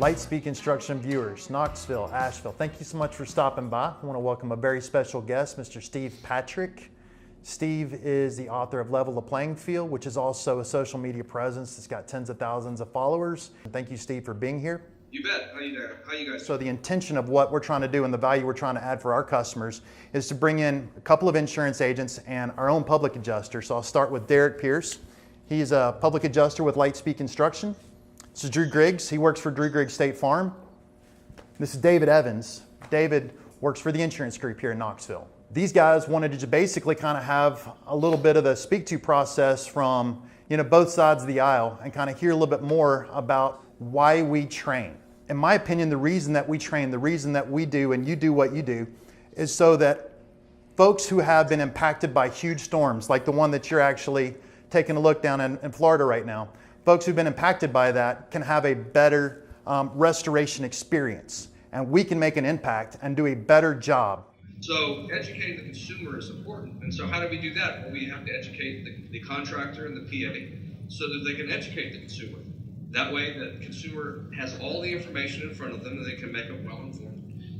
Lightspeed Construction viewers, Knoxville, Asheville, thank you so much for stopping by. I want to welcome a very special guest, Mr. Steve Patrick. Steve is the author of Level the Playing Field, which is also a social media presence. It's got tens of thousands of followers. Thank you, Steve, for being here. You bet. How you doing? How you guys? So the intention of what we're trying to do and the value we're trying to add for our customers is to bring in a couple of insurance agents and our own public adjuster. So I'll start with Derek Pierce. He's a public adjuster with Lightspeed Construction. This is Drew Griggs. He works for Drew Griggs State Farm. This is David Evans. David works for the insurance group here in Knoxville. These guys wanted to basically kind of have a little bit of the speak to process from both sides of the aisle and kind of hear a little bit more about why we train. In my opinion, the reason that we train, the reason that we do and you do what you do is so that folks who have been impacted by huge storms, like the one that you're actually taking a look down in Florida right now, folks who've been impacted by that can have a better restoration experience, and we can make an impact and do a better job. So educating the consumer is important. And so how do we do that? Well, we have to educate the contractor and the PA so that they can educate the consumer. That way the consumer has all the information in front of them and they can make a well-informed,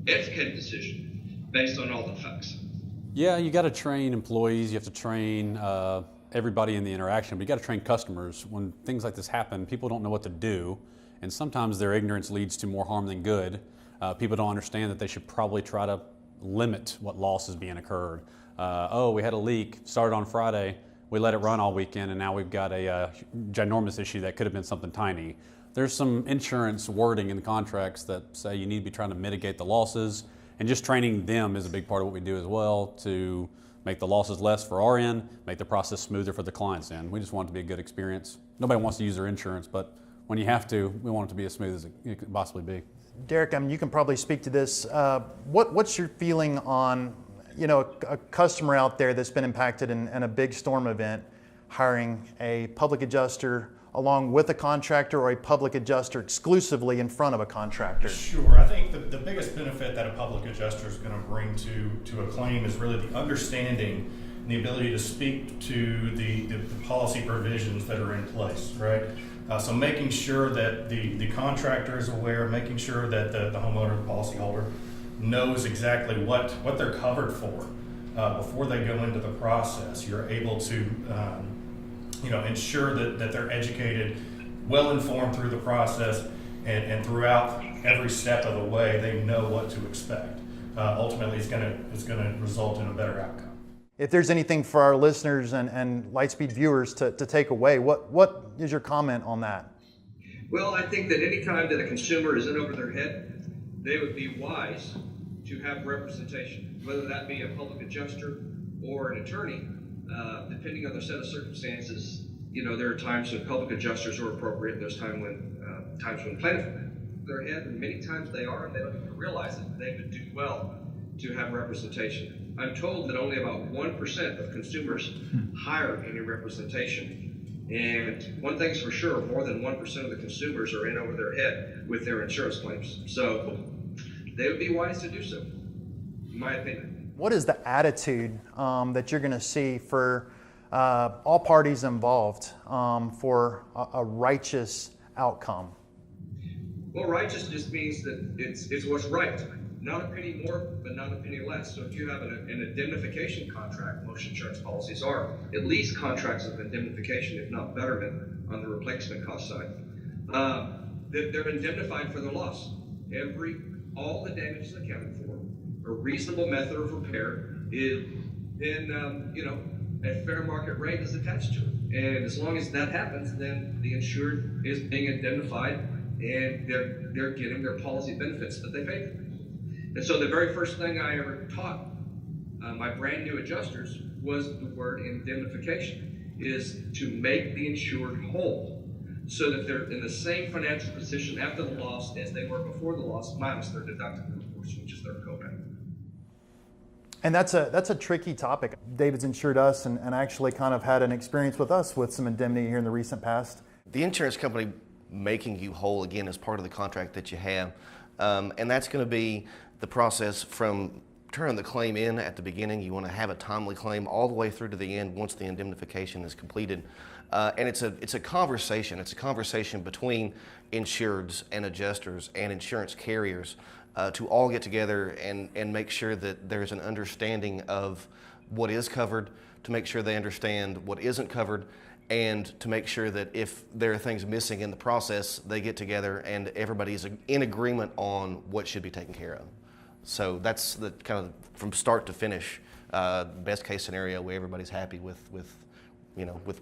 educated decision based on all the facts. Yeah, you got to train employees, you have to train everybody in the interaction, but you got to train customers. When things like this happen, people don't know what to do, and sometimes their ignorance leads to more harm than good. People don't understand that they should probably try to limit what loss is being occurred. Oh, we had a leak, started on Friday, we let it run all weekend, and now we've got a ginormous issue that could have been something tiny. There's some insurance wording in the contracts that say you need to be trying to mitigate the losses, and just training them is a big part of what we do as well to make the losses less for our end, make the process smoother for the client's end. We just want it to be a good experience. Nobody wants to use their insurance, but when you have to, we want it to be as smooth as it could possibly be. Derek, you can probably speak to this. What's your feeling on, a customer out there that's been impacted in a big storm event, hiring a public adjuster along with a contractor or a public adjuster exclusively in front of a contractor? Sure. I think the biggest benefit that a public adjuster is going to bring to a claim is really the understanding and the ability to speak to the policy provisions that are in place, right? So making sure that the contractor is aware, making sure that the homeowner, the policyholder, knows exactly what they're covered for before they go into the process. You're able to ensure that they're educated, well informed through the process, and throughout every step of the way they know what to expect. Ultimately, it's going to result in a better outcome. If there's anything for our listeners and Lightspeed viewers to take away, what is your comment on that? Well, I think that any time that a consumer is in over their head, they would be wise to have representation, whether that be a public adjuster or an attorney, depending on the set of circumstances. There are times when public adjusters are appropriate. There's times when plaintiffs are in their head, and many times they are, and they don't even realize it. They would do well to have representation. I'm told that only about 1% of consumers hire any representation. And one thing's for sure, more than 1% of the consumers are in over their head with their insurance claims. So they would be wise to do so, in my opinion. What is the attitude that you're going to see for all parties involved for a righteous outcome? Well, righteous just means that it's what's right. Not a penny more, but not a penny less. So if you have an indemnification contract, most insurance policies are at least contracts of indemnification, if not betterment, on the replacement cost side. They're indemnified for their loss. All the damage is accounted for. A reasonable method of repair is then, a fair market rate is attached to it. And as long as that happens, then the insured is being indemnified and they're getting their policy benefits that they paid for. And so the very first thing I ever taught my brand new adjusters was the word indemnification, is to make the insured whole so that they're in the same financial position after the loss as they were before the loss, minus their deductible, of course, which is their copay. And that's a tricky topic. David's insured us and actually kind of had an experience with us with some indemnity here in the recent past. The insurance company making you whole, again, is part of the contract that you have. And that's going to be the process from turn the claim in at the beginning. You want to have a timely claim all the way through to the end once the indemnification is completed. And it's a conversation. It's a conversation between insureds and adjusters and insurance carriers to all get together and make sure that there's an understanding of what is covered, to make sure they understand what isn't covered, and to make sure that if there are things missing in the process, they get together and everybody's in agreement on what should be taken care of. So that's the kind of from start to finish, best case scenario where everybody's happy with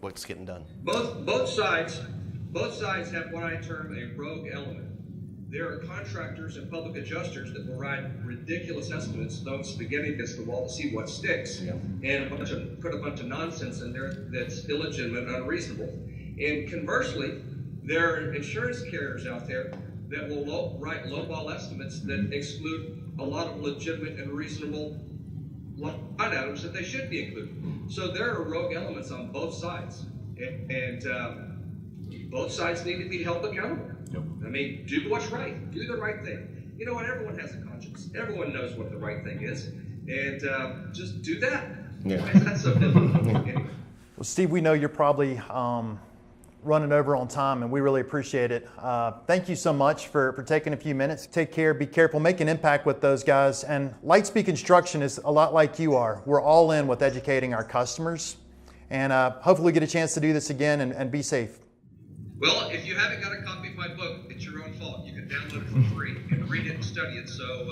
what's getting done. Both sides have what I term a rogue element. There are contractors and public adjusters that will write ridiculous estimates, throwing spaghetti against the wall to see what sticks, and put a bunch of nonsense in there that's illegitimate and unreasonable. And conversely, there are insurance carriers out there that will write lowball estimates that exclude a lot of legitimate and reasonable line items that they should be included. So there are rogue elements on both sides, and both sides need to be held accountable. Yep. I mean, do what's right, do the right thing. You know what? Everyone has a conscience. Everyone knows what the right thing is, and just do that. Yeah. Why is that so difficult? Anyway. Well, Steve, we know you're probably running over on time, and we really appreciate it. Thank you so much for taking a few minutes. Take care, be careful, make an impact with those guys. And Lightspeed Construction is a lot like you are. We're all in with educating our customers, and hopefully get a chance to do this again and be safe. Well, if you haven't got a copy of my book, it's your own fault. You can download it for free and read it and study it. So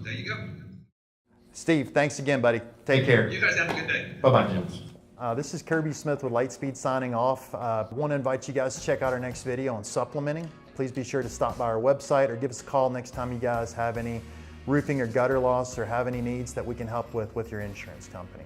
there you go. Steve, thanks again, buddy. Take care. You guys have a good day. Bye-bye. This is Kirby Smith with Lightspeed signing off. I want to invite you guys to check out our next video on supplementing. Please be sure to stop by our website or give us a call next time you guys have any roofing or gutter loss or have any needs that we can help with your insurance company.